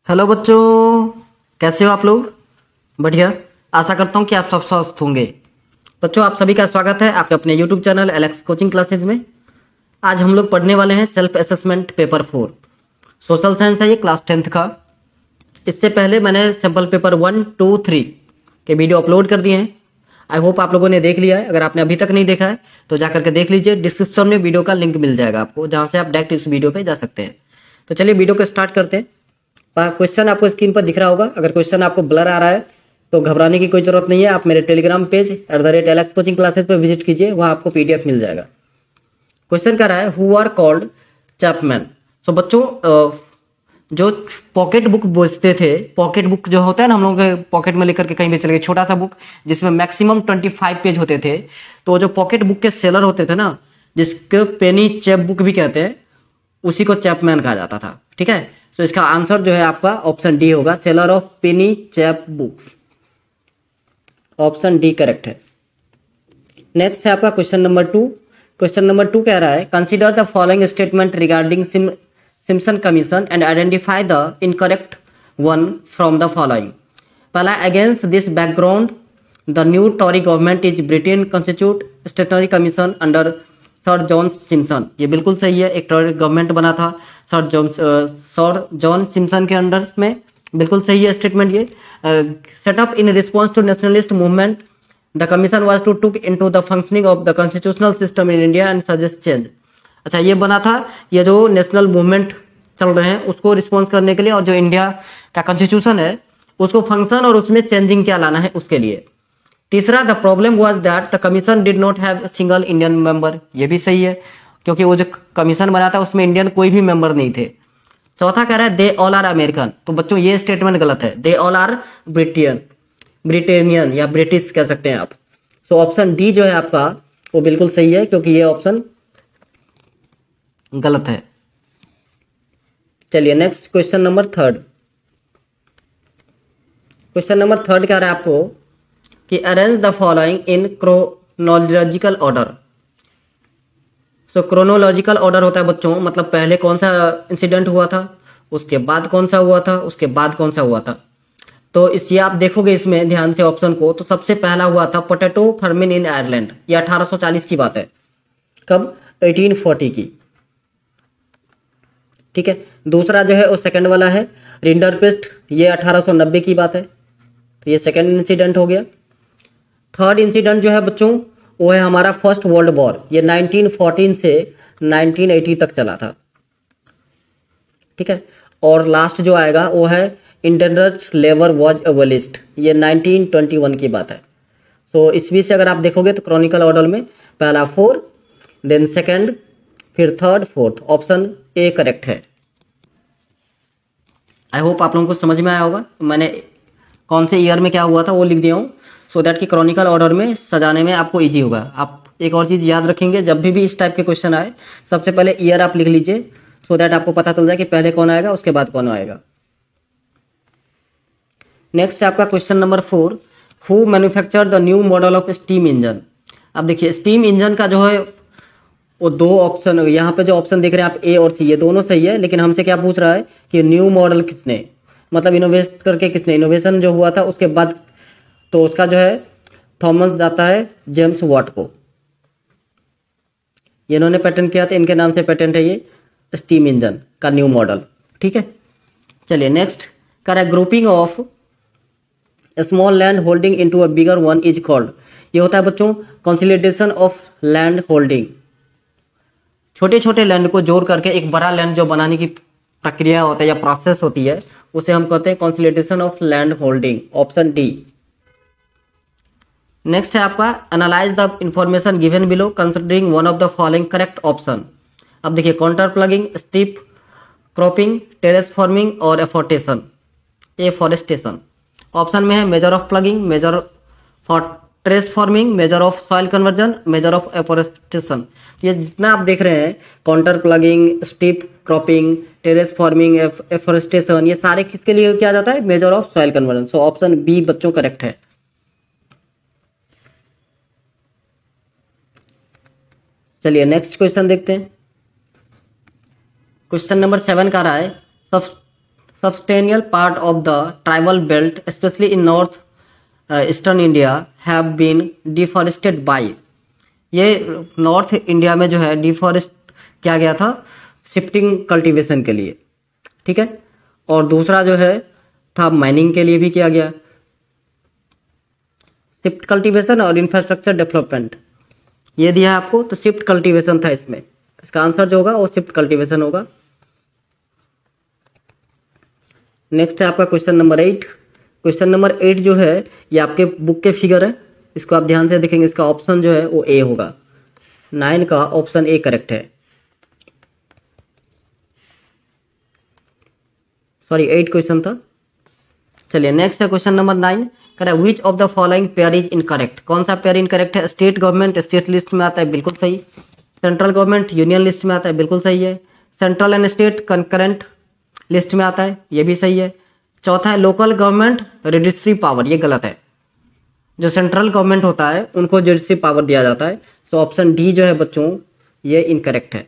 Hello बच्चों, कैसे हो आप लोग? बढ़िया। आशा करता हूँ कि आप सब स्वस्थ होंगे। बच्चों, आप सभी का स्वागत है आपके अपने YouTube channel Alex coaching classes में। आज हम लोग पढ़ने वाले हैं self assessment paper 4। Social science है ये, क्लास 10th का। इससे पहले मैंने सैम्पल पेपर 1, 2, 3 के वीडियो अपलोड कर दिए हैं। आई होप आप लोगों ने देख लिया है। अगर आपने अभी तक नहीं देखा है तो जा करके देख लीजिए। डिस्क्रिप्शन में वीडियो का लिंक मिल जाएगा आपको, जहाँ से आप डायरेक्ट इस वीडियो पे जा सकते हैं। तो चलिए वीडियो को स्टार्ट करते हैं। क्वेश्चन आपको स्क्रीन पर दिख रहा होगा। अगर क्वेश्चन आपको ब्लर आ रहा है तो घबराने की कोई जरूरत नहीं है। आप मेरे Telegram page @Alex coaching classes पर विजिट कीजिए, वहां आपको पीडीएफ मिल जाएगा। क्वेश्चन कर रहा है हु आर कॉल्ड चैपमैन। सो बच्चों, जो पॉकेट बुक बेचते थे, पॉकेट बुक जो होता है ना, हम लोग के पॉकेट में लेकर के कहीं भी चले गए, छोटा सा बुक जिसमें मैक्सिमम 25 पेज होते थे। तो जो पॉकेट बुक के सेलर होते थे ना, जिसको पेनी चैप बुक भी कहते हैं, उसी को चैपमैन कहा जाता था। ठीक है, तो इसका आंसर जो है आपका ऑप्शन डी होगा, seller of Penney chap books. Option D correct है। नेक्स्ट है आपका क्वेश्चन नंबर 2। क्वेश्चन नंबर 2 कह रहा है consider the following statement regarding Simpson commission and identify the incorrect one from the following. पहला, against this background the new Tory government is Britain constitute statutory commission under sir John Simpson. ये बिल्कुल सही है, एक Tory government बना था sir John Simpson के under में। बिल्कुल सही है स्टेटमेंट ये। Setup in response to nationalist movement the commission was to took into the functioning of the constitutional system in India and suggest change. अच्छा, ये बना था, ये जो नेशनल मूवमेंट चल रहे हैं उसको रिस्पॉन्स करने के लिए, और जो इंडिया का कॉन्स्टिट्यूशन है उसको फंक्शन और उसमें चेंजिंग क्या लाना है उसके लिए। तीसरा, the problem was that the commission did not have single Indian member. ये भी सही है, क्योंकि वो जो कमीशन बना था उसमें इंडियन कोई भी मेंबर नहीं थे। चौथा कह रहा है दे ऑल आर अमेरिकन। तो बच्चों ये स्टेटमेंट गलत है, दे ऑल आर ब्रिटेनियन या ब्रिटिश कह सकते हैं आप। सो ऑप्शन डी जो है आपका वो बिल्कुल सही है, क्योंकि ये ऑप्शन गलत है। चलिए next question number 3। Question number 3 कह रहा है आपको कि arrange the following in chronological order. तो क्रोनोलॉजिकल ऑर्डर होता है बच्चों, मतलब पहले कौन सा इंसिडेंट हुआ था, उसके बाद कौन सा हुआ था, उसके बाद कौन सा हुआ था। तो इसे आप देखोगे इसमें ध्यान से ऑप्शन को, तो सबसे पहला हुआ था पोटैटो फर्मिन इन आयरलैंड। ये 1840 की बात है। कब? 1840 की। ठीक है। दूसरा जो है वो सेकंड वाला है रिंडरपेस्ट, ये 1890 की बात है। तो ये सेकंड इंसिडेंट हो गया। थर्ड इंसिडेंट जो है बच्चों वो है हमारा फर्स्ट वर्ल्ड वॉर, ये 1914 से 1980 तक चला था। ठीक है। और लास्ट जो आएगा वो है इंडेंजर्ड लेबर वॉज एबोलिश्ड, ये 1921 की बात है। सो इस बीच से अगर आप देखोगे तो क्रॉनिकल ऑर्डर में पहला 4, देन सेकंड, फिर third, fourth. Option A correct है। आई होप आप लोगों को समझ में आया होगा। मैंने कौन से ईयर में क्या हुआ था वो लिख दिया हूँ, सो दैट कि क्रॉनिकल ऑर्डर में सजाने में आपको इजी होगा। आप एक और चीज़ याद रखेंगे, जब भी इस टाइप के क्वेश्चन आए सबसे पहले ईयर आप लिख लीजिए, सो दैट आपको पता चल जाए कि पहले कौन आएगा उसके बाद कौन आएगा। नेक्स्ट आपका question number 4, who manufacture the new model of steam engine. अब देखिए स्टीम इंजन का जो है वो दो ऑप्शन, यहाँ पे जो ऑप्शन देख रहे हैं आप ए और सी, ये दोनों सही है, लेकिन हमसे क्या पूछ रहा है कि न्यू मॉडल किसने, मतलब इनोवेट करके किसने, इनोवेशन जो हुआ था उसके बाद, तो उसका जो है थॉमस जाता है जेम्स वाट को। ये इन्होंने पेटेंट किया था, इनके नाम से पेटेंट है ये स्टीम इंजन का न्यू मॉडल। ठीक है। चलिए नेक्स्ट कर grouping of small land holding into a bigger one is called. ये होता है बच्चों कंसोलिडेशन ऑफ लैंड होल्डिंग। छोटे छोटे लैंड को जोड़ करके एक बड़ा लैंड जो बनाने की प्रक्रिया होता है या प्रोसेस होती है, उसे हम कहते हैं consolidation of land holding. Option D. Next है आपका analyse the information given below considering one of the following correct option. अब देखिए contour ploughing, strip cropping, terrace farming और एफॉरेस्टेशन। ऑप्शन में है measure of ploughing, measure for terrace farming, measure of soil conversion, measure of afforestation. ये जितना आप देख रहे हैं contour ploughing, strip cropping, terrace farming, afforestation, ये सारे किसके लिए किया जाता है? Measure of soil conversion. So option B बच्चों करेक्ट है। चलिए नेक्स्ट क्वेश्चन देखते हैं। क्वेश्चन नंबर 7 का रहा है substantial part of the tribal belt, especially in north eastern India have been deforested by. ये नॉर्थ इंडिया में जो है डिफॉरेस्ट किया गया था शिफ्टिंग कल्टीवेशन के लिए, ठीक है। और दूसरा जो है था माइनिंग के लिए भी किया गया। शिफ्ट कल्टीवेशन और इंफ्रास्ट्रक्चर डेवलपमेंट ये दिया है आपको, तो शिफ्ट कल्टीवेशन था इसमें। इसका आंसर जो होगा वो शिफ्ट कल्टीवेशन होगा। नेक्स्ट है आपका क्वेश्चन नंबर 8। क्वेश्चन नंबर 8 जो है ये आपके बुक के फिगर है, इसको आप ध्यान से देखेंगे। इसका ऑप्शन जो है वो ए होगा। 9 का ऑप्शन ए करेक्ट है। सॉरी 8 क्वेश्चन था। चलिए नेक्स्ट है क्वेश्चन नंबर 9। कह रहा है which of the following pair is incorrect. कौन सा पेयर इनकरेक्ट है? स्टेट गवर्नमेंट स्टेट लिस्ट में आता है, बिल्कुल सही। सेंट्रल गवर्नमेंट यूनियन लिस्ट में आता है, बिल्कुल सही है। Central and state concurrent list में आता है, ये भी सही है। चौथा है लोकल गवर्नमेंट रजिस्ट्री पावर, ये गलत है। जो सेंट्रल गवर्नमेंट होता है उनको रजिस्ट्री पावर दिया जाता है। तो ऑप्शन डी जो है बच्चों ये इनकरेक्ट है।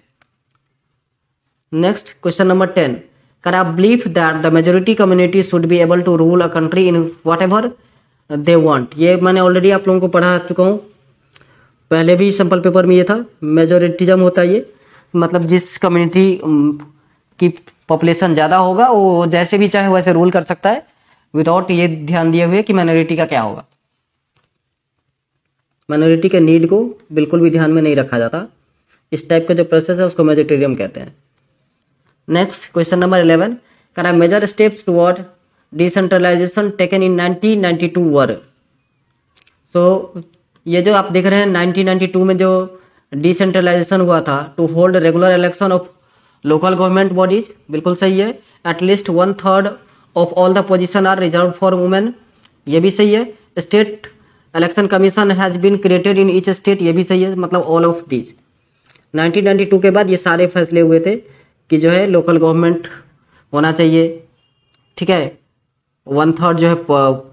Next question number 10। Can I believe that the majority community should be able to rule a country in whatever they want. ये मैंने ऑलरेडी आप लोगों को पढ़ा चुका हूँ, पहले भी सैंपल पेपर में ये था। मेजोरिटिज्म होता है ये, मतलब जिस कम्युनिटी की पॉपुलेशन ज़्यादा होगा वो जैसे भी चाहे वैसे रूल कर सकता है, विदाउट ये ध्यान दिए हुए कि माइनॉरिटी का क्या होगा। माइनॉरिटी के नीड को बिल्कुल भी ध्यान में नहीं रखा जाता। इस टाइप का जो प्रोसेस है उसको मेजोरिटिज्म कहते हैं। Next question number 11। Can I measure steps toward decentralisation taken in 1992 were. So ये जो आप देख रहे हैं 1992 में जो डिसेंट्रलाइजेशन हुआ था to hold regular election of local government bodies, बिल्कुल सही है। At least 1/3 of all the position are reserve for women, ये भी सही है। State election commission has been created in each state, ये भी सही है। मतलब ऑल ऑफ दीज 1992 के बाद ये सारे फैसले हुए थे कि जो है लोकल गवर्नमेंट होना चाहिए, ठीक है। 1/3 जो है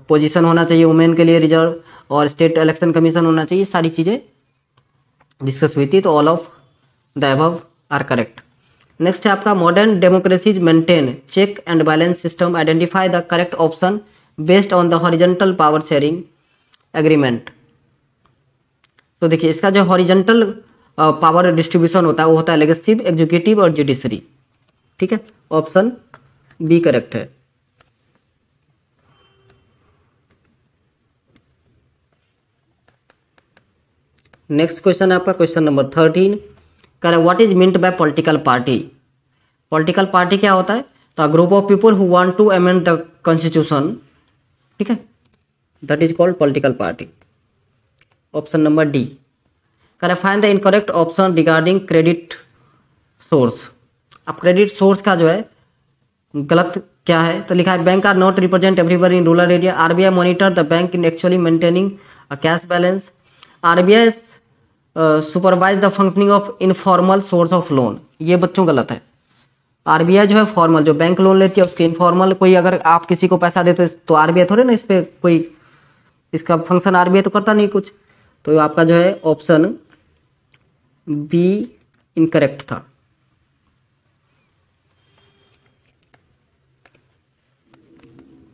पोजीशन होना चाहिए वुमेन के लिए रिजर्व, और स्टेट इलेक्शन कमीशन होना चाहिए। सारी चीजें डिस्कस हुई थी, तो all of the above are correct. Next है आपका modern democracies maintain check and balance system, identify the correct option based on the horizontal power sharing agreement. तो देखिए इसका जो हॉरिजॉन्टल पावर डिस्ट्रीब्यूशन होता है वो होता है लेजिस्लेटिव, एग्जीक्यूटिव और जुडिशरी, ठीक है। ऑप्शन बी करेक्ट है। नेक्स्ट क्वेश्चन है आपका क्वेश्चन नंबर 13। कह रहा है what is meant by political party. Political party क्या होता है? तो group of people who want to amend the constitution, ठीक है, that is called political party. Option number D. कह रहा है find the incorrect option regarding credit source. अब क्रेडिट सोर्स का जो है गलत क्या है? तो लिखा है bank are not represent everywhere in rural area, RBI monitor the bank in actually maintaining a cash balance, RBI supervise the functioning of informal source of loan. ये बच्चों गलत है। आरबीआई जो है फॉर्मल, जो बैंक लोन लेती है उसके इनफॉर्मल, कोई अगर आप किसी को पैसा देते तो आरबीआई थोड़े ना इस पे कोई इसका फंक्शन आरबीआई तो करता नहीं कुछ। तो आपका जो है ऑप्शन बी इनकरेक्ट था।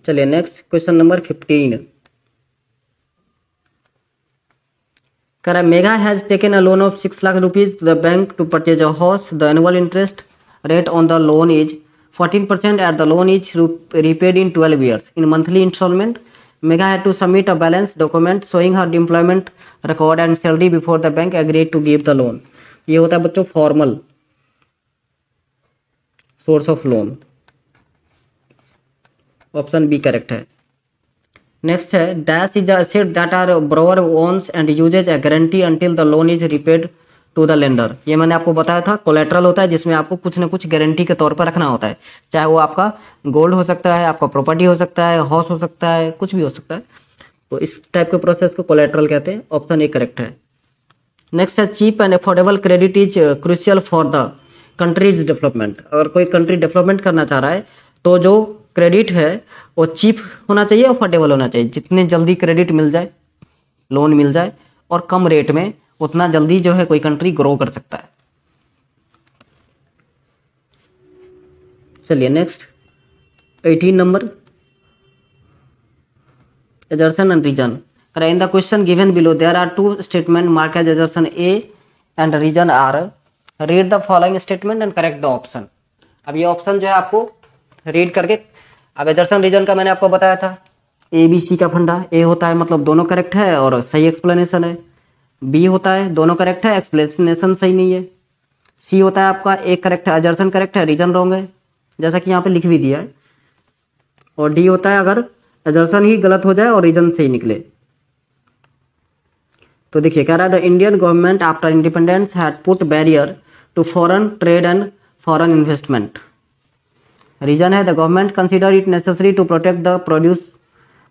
चलिए नेक्स्ट क्वेश्चन नंबर 15। कह रहा है Megha has taken a loan of 6 lakh rupees to the bank to purchase a house. The annual interest rate on the loan is 14% and the loan is repaid in 12 years. In monthly installment, Megha had to submit a balance document showing her employment record and salary before the bank agreed to give the loan. ये होता है बच्चों formal source of loan. Option B correct है। Next है dash is the asset that are borrower owns and uses a guarantee until the loan is repaid to the lender. ये मैंने आपको बताया था कोलेट्रल होता है जिसमें आपको कुछ ना कुछ गारंटी के तौर पर रखना होता है, चाहे वो आपका गोल्ड हो सकता है, आपका प्रॉपर्टी हो सकता है, हाउस हो सकता है, कुछ भी हो सकता है। तो इस टाइप के प्रोसेस को कोलेट्रल कहते हैं। ऑप्शन ए करेक्ट है। नेक्स्ट है cheap and affordable credit is crucial for the country's development. अगर कोई कंट्री डेवलपमेंट करना चाह रहा है तो जो क्रेडिट है वो चीप होना चाहिए, अफोर्डेबल होना चाहिए। जितने जल्दी क्रेडिट मिल जाए, लोन मिल जाए और कम रेट में, उतना जल्दी जो है कोई कंट्री ग्रो कर सकता है। चलिए next 18 number, assertion and reason. In the question given below, there are two statements marked as assertion A and reason are. Read the following statement and correct the option. अब ये option जो है आपको read करके, अब assertion reason का मैंने आपको बताया था ए बी सी का फंडा। ए होता है मतलब दोनों करेक्ट है और सही एक्सप्लेनेशन है, बी होता है दोनों करेक्ट है एक्सप्लेनेशन सही नहीं है, सी होता है आपका एक करेक्ट है assertion करेक्ट है रीजन रॉन्ग है, जैसा कि यहाँ पे लिख भी दिया है, और डी होता है अगर assertion ही गलत हो जाए और रीजन सही निकले। तो देखिए कह रहा है the Indian government after independence had put barrier to foreign trade and foreign investment. Reason है the government consider it necessary to protect the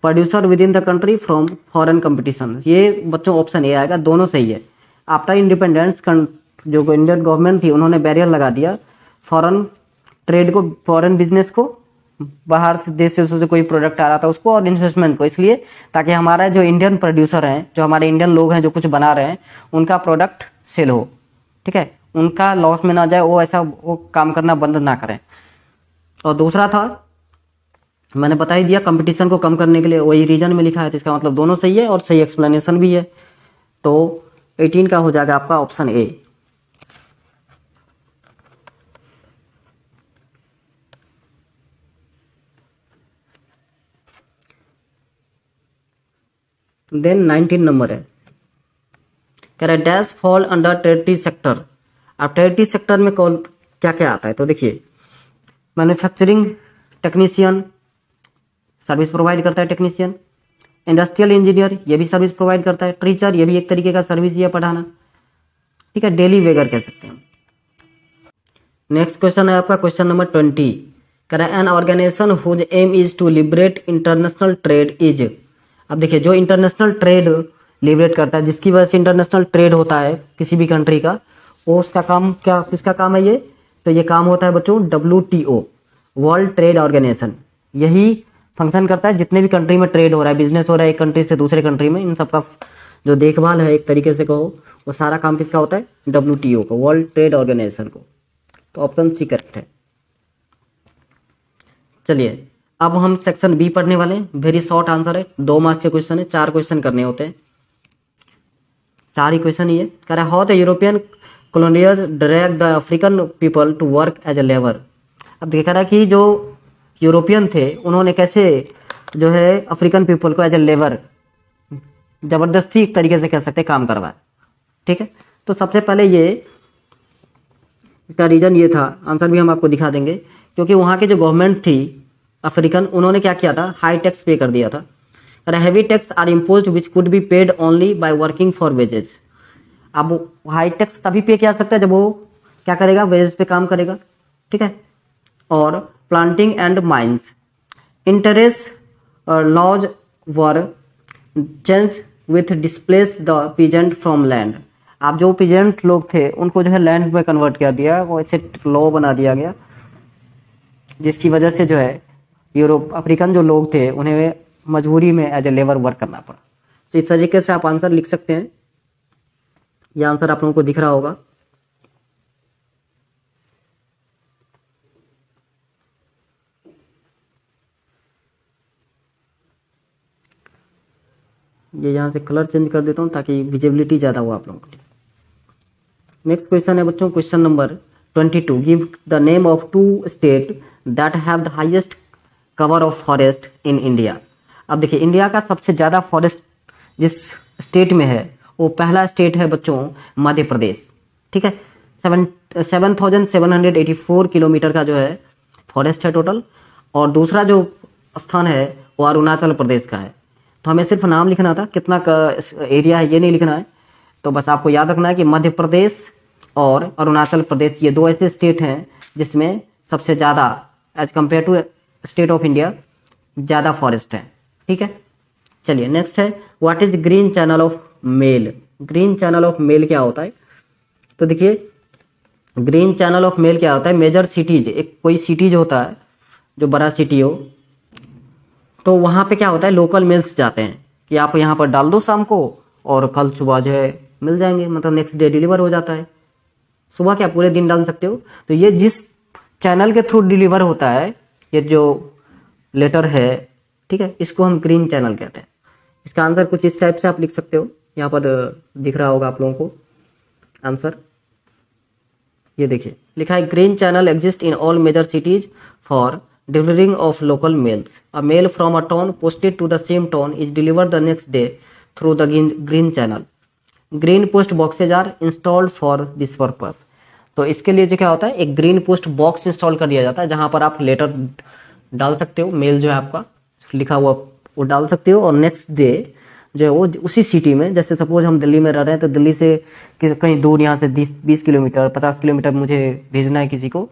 producer within the country from foreign competition. ये बच्चों option A आएगा, दोनों सही है। After independence जो Indian government थी उन्होंने बैरियर लगा दिया फॉरेन ट्रेड को, फॉरेन बिजनेस को, बाहर से देश से कोई प्रोडक्ट आ रहा था उसको, और इन्वेस्टमेंट को, इसलिए ताकि हमारा जो इंडियन प्रोड्यूसर हैं, जो हमारे इंडियन लोग हैं जो कुछ बना रहे हैं, उनका प्रोडक्ट सेल हो, ठीक है, उनका लॉस में ना जाए, वो ऐसा वो काम करना बंद ना करें। और दूसरा था मैंने बता ही दिया कंपटीशन को कम करने के लिए, वही रीजन में लिखा है, तो इसका मतलब दोनों सही है और सही एक्सप्लेनेशन भी है। तो 18 का हो जाएगा आपका ऑप्शन ए। देन 19 नंबर है, कह रहा है dash fall under territory sector. अब टेरिटरी सेक्टर में कौन क्या क्या आता है, तो देखिए मैन्युफैक्चरिंग टेक्नीशियन सर्विस प्रोवाइड करता है टेक्नीशियन, इंडस्ट्रियल इंजीनियर ये भी सर्विस प्रोवाइड करता है, टीचर ये भी एक तरीके का सर्विस है पढ़ाना, ठीक है, डेली वेगर कह सकते हैं। नेक्स्ट क्वेश्चन है आपका क्वेश्चन नंबर 20, कह रहा है an organisation whose aim is to liberate international trade is. अब देखिए जो इंटरनेशनल ट्रेड लिबरेट करता है, जिसकी वजह से इंटरनेशनल ट्रेड होता है किसी भी कंट्री का, वो उसका काम क्या, किसका काम है ये, तो ये काम होता है बच्चों WTO, वर्ल्ड ट्रेड ऑर्गेनाइजेशन। यही फंक्शन करता है जितने भी कंट्री में ट्रेड हो रहा है, बिजनेस हो रहा है एक कंट्री से दूसरे कंट्री में, इन सबका जो देखभाल है एक तरीके से कहो, वो सारा काम किसका होता है, WTO को, वर्ल्ड ट्रेड ऑर्गेनाइजेशन को। तो ऑप्शन सी करेक्ट है। चलिए अब हम सेक्शन बी पढ़ने वाले हैं, वेरी शॉर्ट आंसर है, 2 मार्क्स के क्वेश्चन है, 4 क्वेश्चन करने होते हैं, 4 ही क्वेश्चन ही है। कह रहा है how the European colonisers drag the African people to work as a labour. अब देखा रहा कि जो यूरोपियन थे उन्होंने कैसे जो है अफ्रीकन पीपल को एज ए लेबर जबरदस्ती एक तरीके से कह सकते काम करवाया, ठीक है। तो सबसे पहले ये इसका रीजन ये था, आंसर भी हम आपको दिखा देंगे, क्योंकि वहाँ की जो गवर्नमेंट थी अफ्रीकन, उन्होंने क्या किया था, हाई टैक्स पे कर दिया था। Heavy tax are imposed which could be paid only by working for wages. अब हाई टैक्स तभी पे किया सकता है जब वो क्या करेगा, वेजेज पे काम करेगा, ठीक है। और planting and mines, interest laws were change with displace the peasant from land. आप जो पीजेंट लोग थे उनको जो है लैंड में कन्वर्ट कर दिया, वो ऐसे लॉ बना दिया गया, जिसकी वजह से जो है यूरोप अफ्रीकन जो लोग थे उन्हें मजबूरी में एज ए लेबर वर्क करना पड़ा। तो इस तरीके से आप आंसर लिख सकते हैं, यह आंसर आप लोगों को दिख रहा होगा। ये यहाँ से कलर चेंज कर देता हूँ ताकि विजिबिलिटी ज़्यादा हो आप लोगों के लिए। नेक्स्ट क्वेश्चन है बच्चों question number 22, give the name of 2 state that have the highest cover of forest in India. अब देखिए इंडिया का सबसे ज़्यादा फॉरेस्ट जिस स्टेट में है वो पहला स्टेट है बच्चों मध्य प्रदेश, ठीक है। 7,784 किलोमीटर का जो है फॉरेस्ट है टोटल, और दूसरा जो स्थान है वो अरुणाचल प्रदेश का है। तो हमें सिर्फ नाम लिखना था, कितना का एरिया है ये नहीं लिखना है। तो बस आपको याद रखना है कि मध्य प्रदेश और अरुणाचल प्रदेश ये 2 ऐसे स्टेट हैं जिसमें सबसे ज़्यादा as compare to state of India ज़्यादा फॉरेस्ट है, ठीक है। चलिए नेक्स्ट है what is green channel of mail. Green channel of mail क्या होता है, तो देखिए ग्रीन चैनल ऑफ मेल क्या होता है, मेजर सिटीज, एक कोई सिटीज होता है जो बड़ा सिटी हो, तो वहाँ पे क्या होता है लोकल मेल्स जाते हैं कि आप यहाँ पर डाल दो शाम को और कल सुबह जो है मिल जाएंगे, मतलब नेक्स्ट डे डिलीवर हो जाता है। सुबह क्या पूरे दिन डाल सकते हो। तो ये जिस चैनल के थ्रू डिलीवर होता है, ये जो लेटर है, ठीक है, इसको हम ग्रीन चैनल कहते हैं। इसका आंसर कुछ इस टाइप से आप लिख सकते हो, यहाँ पर दिख रहा होगा आप लोगों को आंसर। ये देखिए लिखा है green channel exist in all major cities for delivering of local mails. A mail from a town posted to the same town is delivered the next day through the green channel. Green post boxes are installed for this purpose. तो इसके लिए जो क्या होता है, एक green post box install कर दिया जाता है जहां पर आप लेटर डाल सकते हो, मेल जो है आपका लिखा हुआ वो डाल सकते हो, और नेक्स्ट डे जो है वो उसी सिटी में, जैसे सपोज हम दिल्ली में रह रहे हैं तो दिल्ली से कहीं दूर यहाँ से 20 किलोमीटर 50 किलोमीटर मुझे भेजना है किसी को,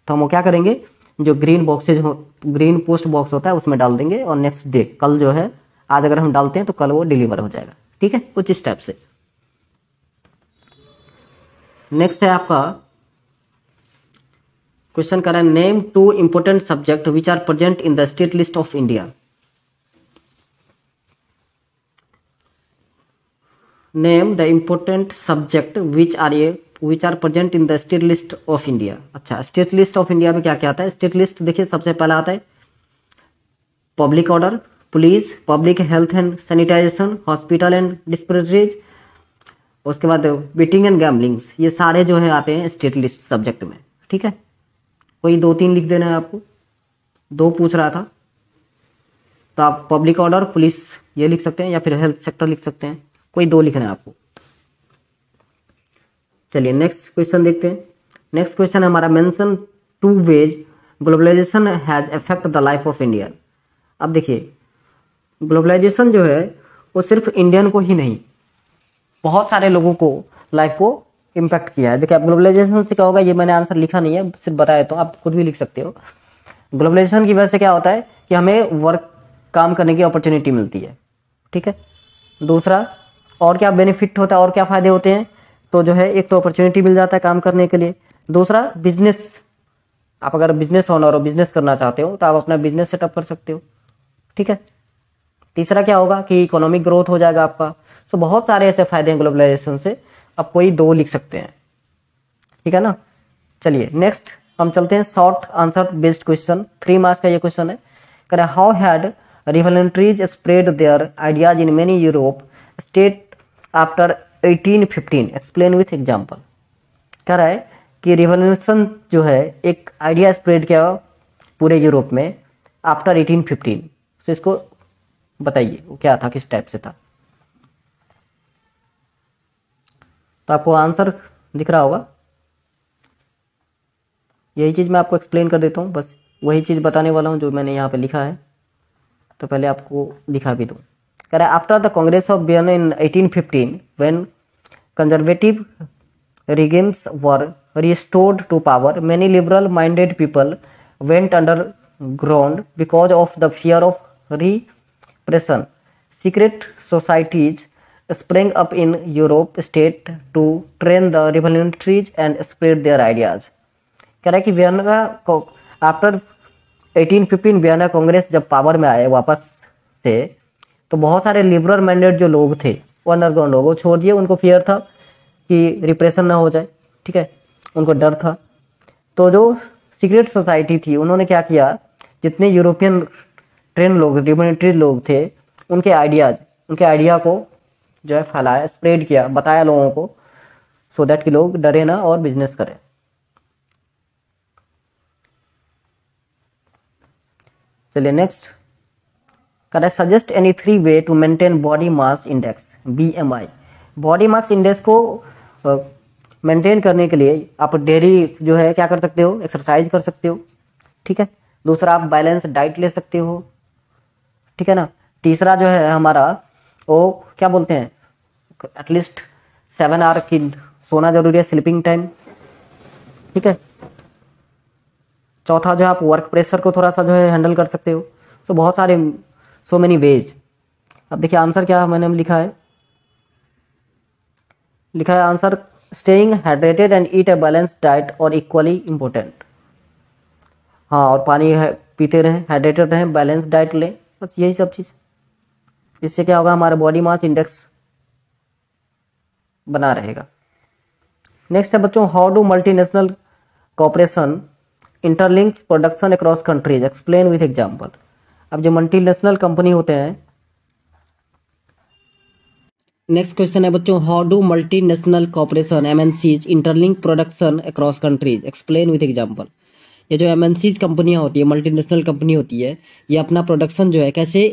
तो हम वो क्या करेंगे, जो ग्रीन बॉक्सेज हो, ग्रीन पोस्ट बॉक्स होता है उसमें डाल देंगे, और नेक्स्ट डे कल जो है, आज अगर हम डालते हैं तो कल वो डिलीवर हो जाएगा। ठीक है, कुछ इस टाइप से। नेक्स्ट है आपका क्वेश्चन कर रहा है name 2 important subject which are present in the state list of India. Name the important subject which are present in the state list of India. अच्छा, स्टेट लिस्ट ऑफ इंडिया में क्या क्या आता है? स्टेट लिस्ट देखिए, सबसे पहला आता है public order, police, public health and sanitisation, hospital and dispensaries, उसके बाद बीटिंग एंड गैम्बलिंग्स। ये सारे जो है आते हैं स्टेट लिस्ट सब्जेक्ट में। ठीक है, कोई 2-3 लिख देना है आपको, 2 पूछ रहा था तो आप पब्लिक ऑर्डर, पुलिस ये लिख सकते हैं, या फिर हेल्थ सेक्टर लिख सकते हैं, कोई 2 लिखना है आपको। चलिए नेक्स्ट क्वेश्चन देखते हैं। नेक्स्ट क्वेश्चन है हमारा mention 2 ways globalisation has affect the life of Indian. अब देखिए ग्लोबलाइजेशन जो है वो सिर्फ इंडियन को ही नहीं, बहुत सारे लोगों को लाइफ को इम्पैक्ट किया है। देखिए आप ग्लोबलाइजेशन से क्या होगा, ये मैंने आंसर लिखा नहीं है, सिर्फ बताया, तो आप खुद भी लिख सकते हो। ग्लोबलाइजेशन की वजह से क्या होता है कि हमें वर्क काम करने की अपॉर्चुनिटी मिलती है। ठीक है, दूसरा और क्या बेनिफिट होता है और क्या फायदे होते हैं, तो जो है एक तो अपॉर्चुनिटी मिल जाता है काम करने के लिए, दूसरा बिजनेस, आप अगर बिजनेस ओनर हो, बिजनेस करना चाहते हो तो आप अपना बिजनेस सेटअप कर सकते हो। ठीक है, तीसरा क्या होगा कि इकोनॉमिक ग्रोथ हो जाएगा आपका। सो बहुत सारे ऐसे फायदे हैं ग्लोबलाइजेशन से, आप कोई 2 लिख सकते हैं। ठीक है ना। चलिए नेक्स्ट हम चलते हैं short answer based question, 3 marks का ये क्वेश्चन है। कह रहा है how had revolutionaries spread their ideas in many Europe state after 1815, explain with example. कह रहा है कि रिवॉल्यूशन जो है एक आइडिया स्प्रेड किया पूरे यूरोप में आफ्टर 1815, तो इसको बताइए वो क्या था, किस टाइप से था। तो आपको आंसर दिख रहा होगा, यही चीज़ मैं आपको एक्सप्लेन कर देता हूँ, बस वही चीज़ बताने वाला हूँ जो मैंने यहाँ पे लिखा है, तो पहले आपको दिखा भी दूँ। कह रहा है after the Congress of Vienna in 1815 when conservative regimes were restored to power, many liberal minded people went underground because of the fear of repression. Secret societies sprang up in Europe state to train the revolutionaries and spread their ideas. कह रहा है कि Vienna को after 1815 Vienna Congress जब power में आए वापस से, तो बहुत सारे लिबरल माइंडेड जो लोग थे वो अंडरग्राउंड हो, वो छोड़ दिए, उनको फियर था कि रिप्रेशन ना हो जाए। ठीक है, उनको डर था। तो जो सीक्रेट सोसाइटी थी उन्होंने क्या किया, जितने यूरोपियन ट्रेन लोग, रिवॉल्यूशनरी लोग थे, उनके आइडिया को जो है फैलाया, स्प्रेड किया, बताया लोगों को, सो दैट कि लोग डरे ना और बिजनेस करें। चलिए नेक्स्ट कह रहा है suggest any 3 way to maintain body mass index BMI। Body mass index को मेंटेन करने के लिए आप डेली जो है क्या कर सकते हो, एक्सरसाइज कर सकते हो। ठीक है, दूसरा आप बैलेंस डाइट ले सकते हो। ठीक है ना। तीसरा जो है हमारा वो क्या बोलते हैं, एटलीस्ट 7 आवर की सोना जरूरी है, स्लीपिंग टाइम। ठीक है, चौथा जो है आप वर्क प्रेशर को थोड़ा सा जो है हैंडल कर सकते हो। सो बहुत सारे, सो मेनी वेज। अब देखिए आंसर क्या मैंने लिखा है answer staying hydrated and eat a balance diet और इक्वली इम्पोर्टेंट। हाँ, और पानी पीते रहें, हाइड्रेटेड रहें, बैलेंस डाइट लें, बस यही सब चीज़। इससे क्या होगा, हमारा बॉडी मास इंडेक्स बना रहेगा। नेक्स्ट है बच्चों how do multinational corporation interlinks production across countries, explain with example. अब जो मल्टीनेशनल कंपनी होते हैं, नेक्स्ट क्वेश्चन है बच्चों, how do multinational corporation MNCs interlink production across countries, explain with example. ये जो एमएनसीज कंपनियां होती है, मल्टीनेशनल कंपनी होती है, ये अपना प्रोडक्शन जो है कैसे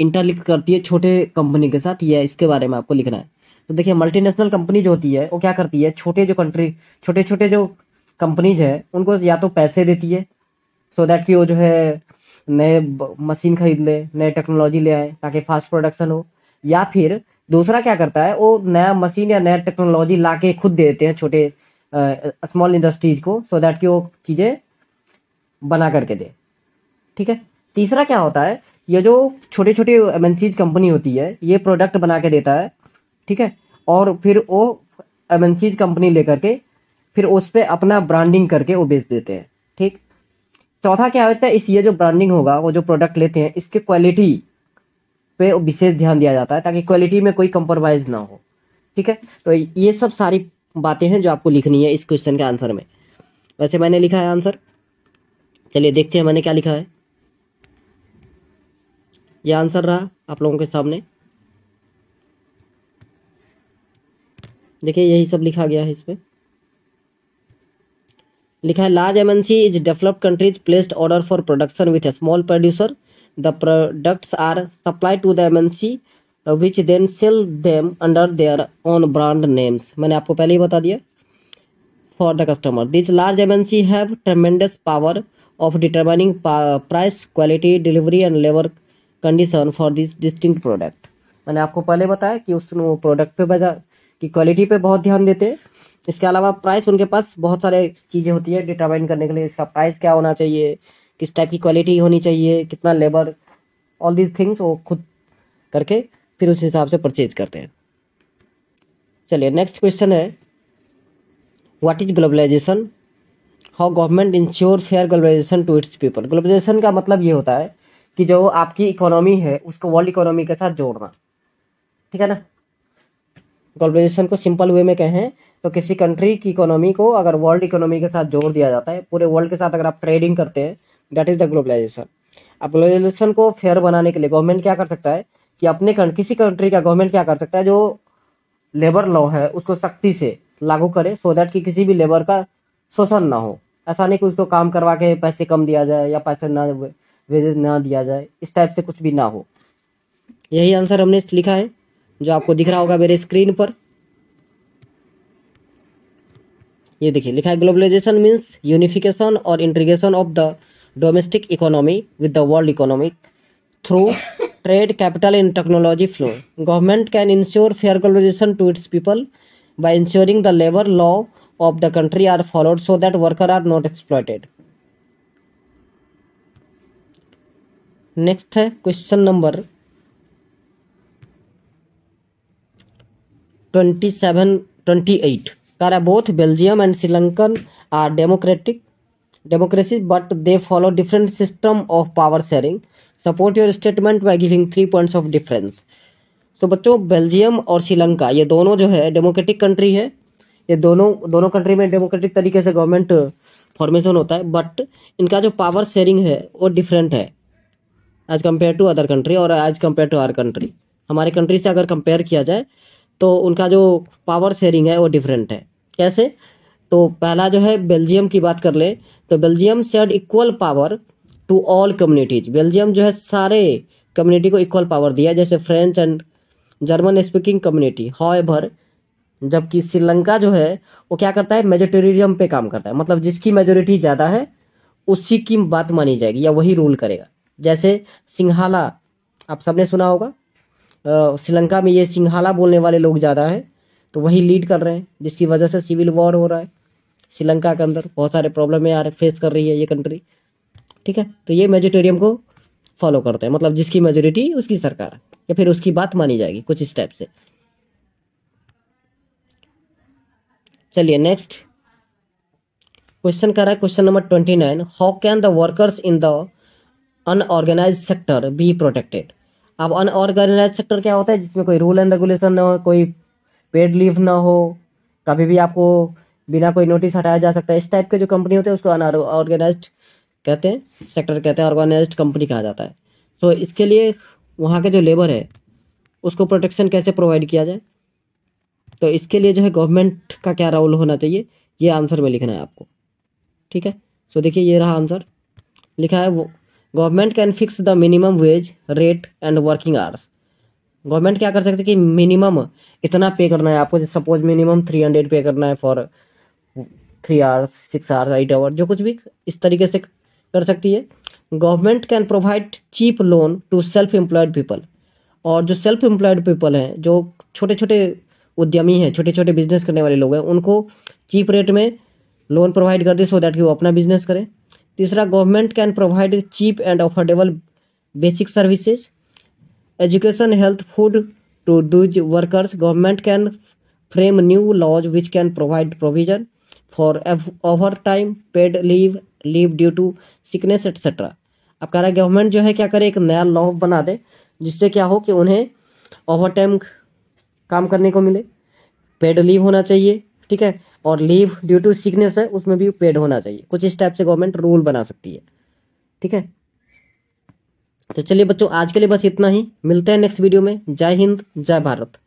इंटरलिंक करती है छोटे कंपनी के साथ, ये इसके बारे में आपको लिखना है। तो देखिए मल्टीनेशनल कंपनी जो होती है वो क्या करती है, छोटे छोटे जो कंपनीज है उनको या तो पैसे देती है सो दैट कि वो जो है नए मशीन खरीद ले, नए टेक्नोलॉजी ले आए ताकि फास्ट प्रोडक्शन हो, या फिर दूसरा क्या करता है, वो नया मशीन या नया टेक्नोलॉजी ला के खुद दे देते हैं छोटे स्मॉल इंडस्ट्रीज को, सो दैट कि वो चीज़ें बना करके दे। ठीक है। तीसरा क्या होता है, ये जो छोटे छोटे एमएनसीज कंपनी होती है ये प्रोडक्ट बना के देता है, ठीक है, और फिर वो एमएनसीज कंपनी लेकर के फिर उस पर अपना ब्रांडिंग करके वो बेच देते हैं। ठीक। चौथा क्या होता है, इस ये जो ब्रांडिंग होगा, वो जो प्रोडक्ट लेते हैं इसके क्वालिटी पे विशेष ध्यान दिया जाता है ताकि क्वालिटी में कोई कंप्रोमाइज ना हो। ठीक है। तो ये सब सारी बातें हैं जो आपको लिखनी है इस क्वेश्चन के आंसर में। वैसे मैंने लिखा है आंसर, चलिए देखते हैं मैंने क्या लिखा है। यह आंसर रहा आप लोगों के सामने, देखिए यही सब लिखा गया है। इसमें लिखा है large MNC is developed countries placed order for production with a small producer, the products are supply to the MNC which then sell them under their own brand names. मैंने आपको पहले ही बता दिया। For the customer this large MNC have tremendous power of determining price, quality, delivery and labour condition for this distinct product. मैंने आपको पहले बताया कि उस प्रोडक्ट पे बजा की क्वालिटी पे बहुत ध्यान देते हैं। इसके अलावा प्राइस, उनके पास बहुत सारे चीज़ें होती है डिटरमाइन करने के लिए, इसका प्राइस क्या होना चाहिए, किस टाइप की क्वालिटी होनी चाहिए, कितना लेबर, ऑल दीज थिंग्स वो खुद करके फिर उस हिसाब से परचेज करते हैं। चलिए नेक्स्ट क्वेश्चन है, what is globalisation, how government ensure fair globalisation to its people. Globalisation का मतलब ये होता है कि जो आपकी इकोनॉमी है उसको वर्ल्ड इकोनॉमी के साथ जोड़ना। ठीक है ना। ग्लोबलाइजेशन को सिंपल वे में कहें तो किसी कंट्री की इकोनॉमी को अगर वर्ल्ड इकोनॉमी के साथ जोड़ दिया जाता है, पूरे वर्ल्ड के साथ अगर आप ट्रेडिंग करते हैं, दैट इज द ग्लोबलाइजेशन। अब ग्लोबलाइजेशन को फेयर बनाने के लिए गवर्नमेंट क्या कर सकता है कि अपने किसी कंट्री का गवर्नमेंट क्या कर सकता है, जो लेबर लॉ है उसको सख्ती से लागू करे सो दैट कि किसी भी लेबर का शोषण ना हो। ऐसा नहीं कि उसको काम करवा के पैसे कम दिया जाए या पैसे ना वेजेस ना दिया जाए, इस टाइप से कुछ भी ना हो। यही आंसर हमने लिखा है जो आपको दिख रहा होगा मेरे स्क्रीन पर। ये देखिए लिखा है ग्लोबलाइजेशन मीन्स यूनिफिकेशन और integration of the domestic economy with the world economy through trade, capital and technology flow. Government can ensure fair globalisation to its people by ensuring the labour law of the country are followed so that worker are not exploited. Next है question number 28 कह both Belgium and Sri Lankan are democracies but they follow different system of power sharing. Support your statement by giving 3 points of difference. तो बच्चों Belgium और श्रीलंका ये दोनों जो है democratic country है, ये दोनों कंट्री में डेमोक्रेटिक तरीके से गवर्नमेंट फॉर्मेशन होता है, बट इनका जो पावर शेयरिंग है वो डिफरेंट है as compare to other country और as compare to our country. हमारे कंट्री से अगर कंपेयर किया जाए तो उनका जो पावर शेयरिंग है वो डिफरेंट है। कैसे? तो पहला जो है बेल्जियम की बात कर ले तो Belgium shared equal power to all communities. Belgium जो है सारे कम्युनिटी को इक्वल पावर दिया, जैसे French and German speaking community. However जबकि श्रीलंका जो है वो क्या करता है, मेजोरिटेरिज्म पे काम करता है, मतलब जिसकी मेजोरिटी ज़्यादा है उसी की बात मानी जाएगी या वही रूल करेगा। जैसे सिंहाला आप सबने सुना होगा, श्रीलंका में ये सिंहाला बोलने वाले लोग ज़्यादा हैं तो वही लीड कर रहे हैं, जिसकी वजह से सिविल वॉर हो रहा है श्रीलंका के अंदर, बहुत सारे प्रॉब्लम यार फेस कर रही है ये कंट्री। ठीक है। तो ये मेजोरिटेरियम को फॉलो करते हैं, मतलब जिसकी मेजोरिटी उसकी सरकार या फिर उसकी बात मानी जाएगी, कुछ इस टाइप से। चलिए नेक्स्ट क्वेश्चन कर रहा है question number 29, how can the workers in the unorganised sector be protected. अब अनऑर्गेनाइज सेक्टर क्या होता है, जिसमें कोई रूल एंड रेगुलेशन ना हो, कोई पेड लीव ना हो, कभी भी आपको बिना कोई नोटिस हटाया जा सकता है। इस टाइप के जो कंपनी होते हैं उसको अनऑर्गेनाइज्ड कहते हैं, सेक्टर कहते हैं, ऑर्गेनाइज्ड कंपनी कहा जाता है। सो इसके लिए वहाँ के जो लेबर है उसको प्रोटेक्शन कैसे प्रोवाइड किया जाए, तो इसके लिए जो है गवर्नमेंट का क्या रोल होना चाहिए, ये आंसर में लिखना है आपको। ठीक है, सो देखिए ये रहा आंसर, लिखा है वो government can fix the minimum wage rate and working hours. Government क्या कर सकते हैं कि मिनिमम इतना पे करना है आपको, सपोज मिनिमम 300 पे करना है फॉर 3 आवर्स 6 आवर्स 8 आवर, जो कुछ भी इस तरीके से कर सकती है। Government can provide cheap loan to self employed people, और जो सेल्फ एम्प्लॉयड पीपल हैं, जो छोटे छोटे उद्यमी हैं, छोटे छोटे बिजनेस करने वाले लोग हैं, उनको चीप रेट में लोन प्रोवाइड कर दे सो दैट कि वो अपना बिजनेस करें। तीसरा, government can provide cheap and affordable basic services, education, health, food to those workers. Government can frame new laws which can provide provision for over time, paid leave, leave due to sickness etcetera. अब कह रहा है government जो है क्या करे, एक नया लॉ बना दे जिससे क्या हो कि उन्हें ओवर टाइम काम करने को मिले, पेड लीव होना चाहिए, ठीक है, और लीव ड्यू टू सिकनेस है उसमें भी पेड होना चाहिए। कुछ इस टाइप से गवर्नमेंट रूल बना सकती है। ठीक है, तो चलिए बच्चों आज के लिए बस इतना ही, मिलते हैं नेक्स्ट वीडियो में। जय हिंद, जय भारत।